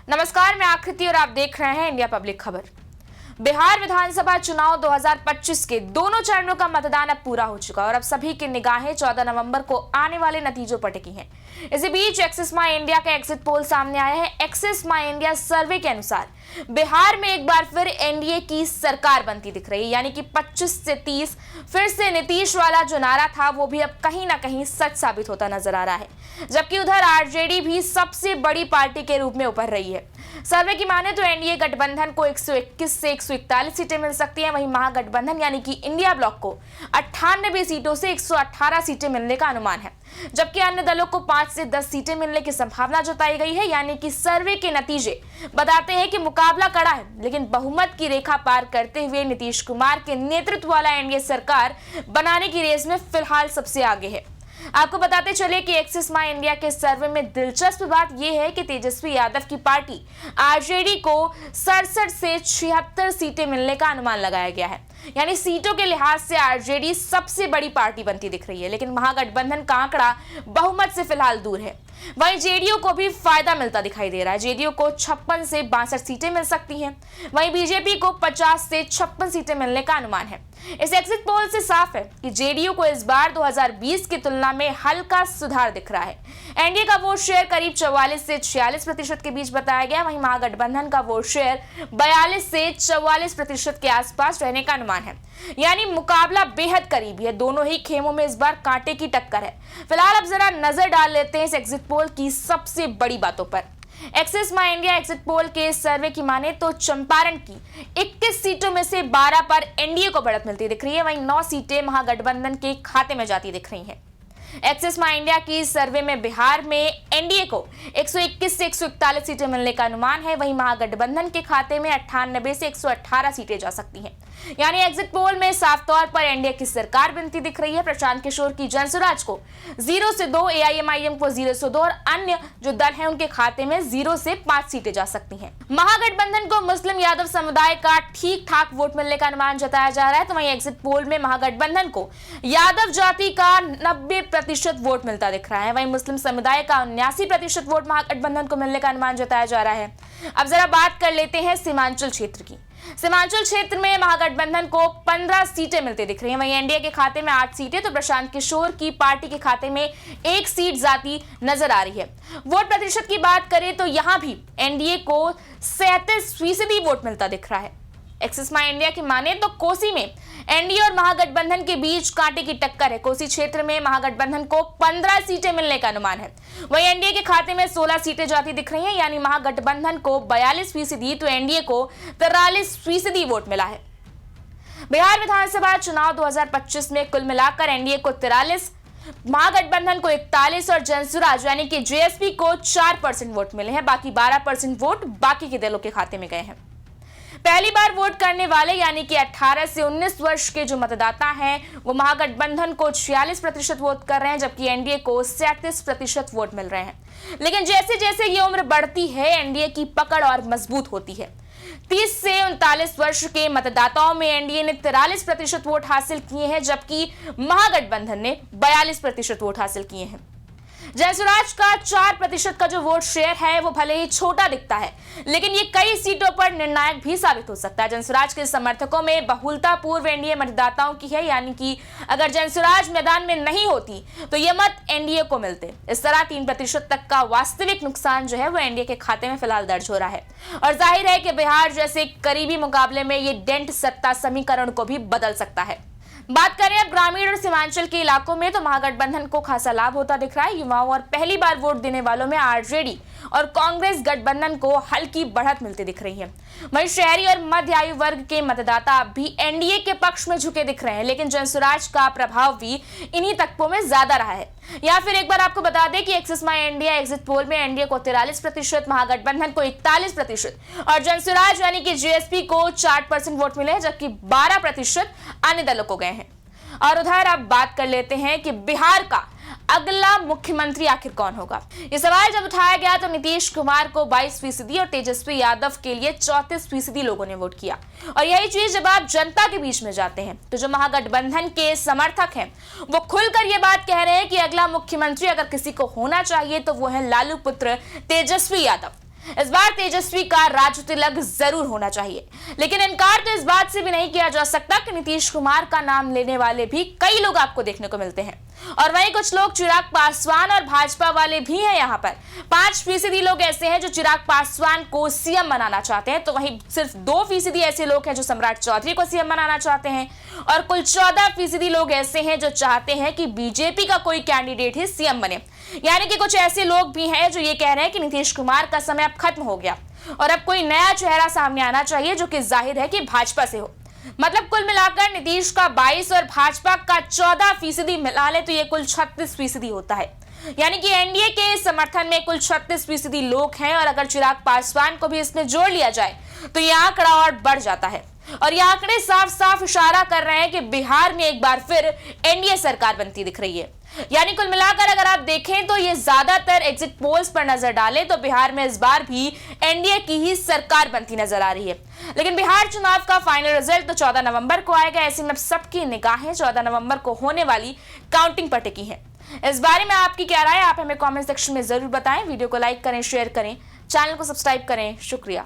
नमस्कार, मैं आकृति और आप देख रहे हैं इंडिया पब्लिक खबर। बिहार विधानसभा चुनाव 2025 के दोनों चरणों का मतदान अब पूरा हो चुका है और अब सभी की निगाहें 14 नवंबर को आने वाले नतीजों पर टिकी हैं। इसी बीच एक्सिस माई इंडिया का एग्जिट पोल सामने आया है। एक्सिस माई इंडिया सर्वे के अनुसार बिहार में एक बार फिर एनडीए की सरकार बनती दिख रही है, यानी कि 25 से 30 फिर से नीतीश वाला जो नारा था वो भी अब कहीं ना कहीं सच साबित होता नजर आ रहा है। जबकि उधर आरजेडी भी सबसे बड़ी पार्टी के रूप में उभर रही है। सर्वे की माने तो एनडीए गठबंधन को 121 से 141 सीटें मिल सकती हैं, वहीं महागठबंधन यानी कि इंडिया ब्लॉक को 98 सीटों से 118 सीटें मिलने का अनुमान है, जबकि अन्य दलों को 5 से 10 सीटें मिलने की संभावना जताई गई है। यानी कि सर्वे के नतीजे बताते हैं कि मुकाबला कड़ा है, लेकिन बहुमत की रेखा पार करते हुए नीतीश कुमार के नेतृत्व वाला एनडीए सरकार बनाने की रेस में फिलहाल सबसे आगे है। आपको बताते चले कि एक्सिस माई इंडिया के सर्वे में दिलचस्प बात यह है कि तेजस्वी यादव की पार्टी आरजेडी को 67 से 76 सीटें मिलने का अनुमान लगाया गया है। यानी सीटों के लिहाज से आरजेडी सबसे बड़ी पार्टी बनती दिख रही है, लेकिन महागठबंधन का आंकड़ा बहुमत से फिलहाल दूर है। वहीं जेडीयू को भी फायदा मिलता दिखाई दे रहा है। जेडीयू को 56 से 62 सीटें मिल सकती हैं, वहीं बीजेपी को 50 से 56 सीटें मिलने का अनुमान है। इस एग्जिट पोल से साफ है कि जेडीयू को इस बार 2020 की तुलना में हल्का सुधार दिख रहा है। एनडीए का वोट शेयर करीब 44 से 46% के बीच बताया गया, वहीं महागठबंधन का वोट शेयर 42 से 44% के आसपास रहने का अनुमान है। यानी मुकाबला बेहद करीबी है। दोनों ही खेमों में इस बार कांटे की टक्कर है। फिलहाल अब जरा नजर डाल लेते हैं इस एग्जिट पोल की सबसे बड़ी बातों पर। एक्सिस माई इंडिया एग्जिट पोल के सर्वे की माने तो चंपारण की 21 सीटों में से 12 पर एनडीए को बढ़त मिलती दिख रही है, वहीं 9 सीटें महागठबंधन के खाते में जाती दिख रही हैं। एक्सिस माई इंडिया की सर्वे में बिहार में एनडीए को 121 से 141 सीटें मिलने का अनुमान है, वहीं महागठबंधन के खाते में 98 से 118 सीटें जा सकती हैं। यानी एग्जिट पोल में साफ तौर पर एनडीए की सरकार बनती दिख रही है। प्रशांत किशोर की जनसुराज को 0 से 2, एआईएमआईएम को 0 से 2 और अन्य जो दल हैं उनके खाते में 0 से 5 सीटें जा सकती हैं। महागठबंधन को मुस्लिम यादव समुदाय का ठीक ठाक वोट मिलने का अनुमान जताया जा रहा है, तो वहीं एग्जिट पोल में महागठबंधन को यादव जाति का 90% वोट मिलता दिख रहा है, वहीं मुस्लिम समुदाय का 79% वोट महागठबंधन को मिलने का अनुमान जताया जा रहा है। अब जरा बात कर लेते हैं सीमांचल क्षेत्र की। सीमांचल क्षेत्र में महागठबंधन को 15 सीटें मिलती दिख रही हैं, वहीं एनडीए के खाते में 8 सीटें तो प्रशांत किशोर की पार्टी के खाते में 1 सीट जाती नजर आ रही है। वोट प्रतिशत की बात करें तो यहां भी एनडीए को 37% वोट मिलता दिख रहा है। एक्सिस माई इंडिया की माने तो कोसी में एनडीए और महागठबंधन के बीच कांटे की टक्कर है। कोसी क्षेत्र में महागठबंधन को 15 सीटें मिलने का अनुमान है, वहीं एनडीए के खाते में 16 सीटें जाती दिख रही हैं। यानी महागठबंधन को 42% तो एनडीए को 43% वोट मिला है। बिहार विधानसभा चुनाव 2025 में कुल मिलाकर एनडीए को 43, महागठबंधन को 41 और जनसुराज यानी कि जेएसपी को 4% वोट मिले हैं। बाकी 12% वोट बाकी के दलों के खाते में गए हैं। पहली बार वोट करने वाले यानी कि 18 से 19 वर्ष के जो मतदाता हैं वो महागठबंधन को 46% वोट कर रहे हैं, जबकि एनडीए को 37% वोट मिल रहे हैं। लेकिन जैसे जैसे ये उम्र बढ़ती है एनडीए की पकड़ और मजबूत होती है। 30 से 39 वर्ष के मतदाताओं में एनडीए ने 43% वोट हासिल किए हैं, जबकि महागठबंधन ने 42% वोट हासिल किए हैं। जनसुराज का 4% का जो वोट शेयर है वो भले ही छोटा दिखता है, लेकिन ये कई सीटों पर निर्णायक भी साबित हो सकता है। जनसुराज के समर्थकों में बहुलता पूर्व एनडीए मतदाताओं की है, यानी कि अगर जनसुराज मैदान में नहीं होती तो ये मत एनडीए को मिलते। इस तरह 3% तक का वास्तविक नुकसान जो है वो एनडीए के खाते में फिलहाल दर्ज हो रहा है और जाहिर है कि बिहार जैसे करीबी मुकाबले में ये डेंट सत्ता समीकरण को भी बदल सकता है। बात करें अब ग्रामीण और सीमांचल के इलाकों में तो महागठबंधन को खासा लाभ होता दिख रहा है। युवाओं और पहली बार वोट देने वालों में आरजेडी और कांग्रेस गठबंधन को हल्की बढ़त मिलती दिख रही है। वहीं शहरी और मध्य आयु वर्ग के मतदाता अब भी एनडीए के पक्ष में झुके दिख रहे हैं, लेकिन जनसुराज का प्रभाव भी इन्हीं तत्वों में ज्यादा रहा है। या फिर एक बार आपको बता दें कि एक्सिस माई इंडिया एग्जिट पोल में एनडीए को 43%, महागठबंधन को 41% और जनसुराज यानी कि जेएसपी को 4% वोट मिले, जबकि 12% अन्य दलों को गए हैं। और उधर अब बात कर लेते हैं कि बिहार का अगला मुख्यमंत्री आखिर कौन होगा। ये सवाल जब उठाया गया तो नीतीश कुमार को 22% और तेजस्वी यादव के लिए 34% लोगों ने वोट किया। और यही चीज जब आप जनता के बीच में जाते हैं तो जो महागठबंधन के समर्थक हैं वो खुलकर ये बात कह रहे हैं कि अगला मुख्यमंत्री अगर किसी को होना चाहिए तो वो है लालू पुत्र तेजस्वी यादव। इस बार तेजस्वी का राजू तिलक जरूर होना चाहिए, लेकिन इनकार तो इस बात से भी नहीं किया जा सकता कि नीतीश कुमार का नाम लेने वाले भी कई लोग आपको देखने को मिलते हैं, और वहीं कुछ लोग चिराग पासवान और भाजपा वाले भी हैं। यहाँ पर 5% लोग ऐसे हैं जो चिराग पासवान को सीएम बनाना चाहते हैं, तो वहीं सिर्फ 2% ऐसे लोग हैं जो सम्राट चौधरी को सीएम बनाना चाहते हैं, और कुल 14% लोग ऐसे हैं जो चाहते हैं कि बीजेपी का कोई कैंडिडेट ही सीएम बने। यानी कि कुछ ऐसे लोग भी हैं जो ये कह रहे हैं कि नीतीश कुमार का समय अब खत्म हो गया और अब कोई नया चेहरा सामने आना चाहिए, जो कि जाहिर है कि भाजपा से हो। मतलब कुल मिलाकर नीतीश का 22 और भाजपा का 14% मिला ले तो ये कुल 36% होता है। यानी कि एनडीए के समर्थन में कुल 36% लोग हैं, और अगर चिराग पासवान को भी इसमें जोड़ लिया जाए तो ये आंकड़ा और बढ़ जाता है। और ये आंकड़े साफ साफ इशारा कर रहे हैं कि बिहार में एक बार फिर एनडीए सरकार बनती दिख रही है। यानी कुल मिलाकर अगर आप देखें तो ये ज्यादातर एग्जिट पोल्स पर नजर डालें तो बिहार में इस बार भी एनडीए की ही सरकार बनती नजर आ रही है। लेकिन बिहार चुनाव का फाइनल रिजल्ट तो 14 नवंबर को आएगा। ऐसे में सबकी निगाहें 14 नवंबर को होने वाली काउंटिंग पर टिकी हैं। इस बारे में आपकी क्या राय है, आप हमें कमेंट सेक्शन में जरूर बताएं। वीडियो को लाइक करें, शेयर करें, चैनल को सब्सक्राइब करें। शुक्रिया।